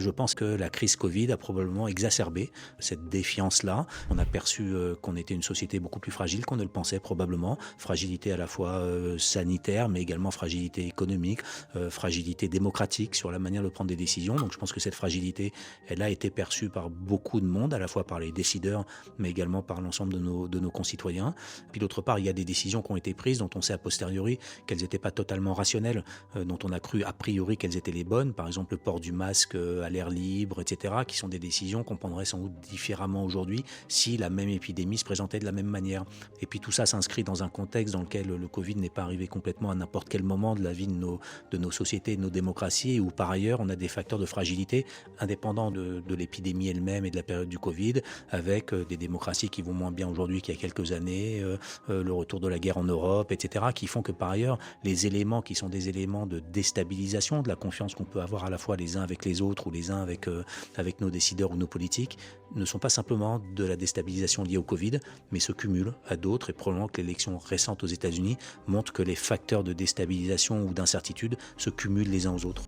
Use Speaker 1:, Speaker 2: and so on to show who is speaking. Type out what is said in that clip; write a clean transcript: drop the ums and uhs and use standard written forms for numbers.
Speaker 1: je pense que la crise Covid a probablement exacerbé cette défiance-là. On a perçu qu'on était une société beaucoup plus fragile qu'on ne le pensait probablement. Fragilité à la fois sanitaire, mais également fragilité économique, fragilité démocratique sur la manière de prendre des décisions. Donc je pense que cette fragilité, elle a été perçue par beaucoup de monde, à la fois par les décideurs, mais également par l'ensemble de nos concitoyens. Puis d'autre part, il y a des décisions qui ont été prises dont on sait a posteriori qu'elles n'étaient pas totalement rationnelles, dont on a cru a priori qu'elles étaient les bonnes. Par exemple, le port du masque à l'air libre, etc., qui sont des décisions qu'on prendrait sans doute différemment aujourd'hui si la même épidémie se présentait de la même manière. Et puis tout ça s'inscrit dans un contexte dans lequel le Covid n'est pas arrivé complètement à n'importe quel moment de la vie de nos sociétés, de nos démocraties, et où par ailleurs on a des facteurs de fragilité indépendants de l'épidémie elle-même et de la période du Covid, avec des démocraties qui vont moins bien aujourd'hui qu'il y a quelques années, le retour de la guerre en Europe, etc., qui font que par ailleurs les éléments qui sont des éléments de déstabilisation de la confiance qu'on peut avoir à la fois les uns avec les autres ou les uns avec nos décideurs ou nos politiques ne sont pas simplement de la déstabilisation liée au Covid, mais se cumulent à d'autres, et probablement que l'élection récente aux États-Unis montre que les facteurs de déstabilisation ou d'incertitude se cumulent les uns aux autres.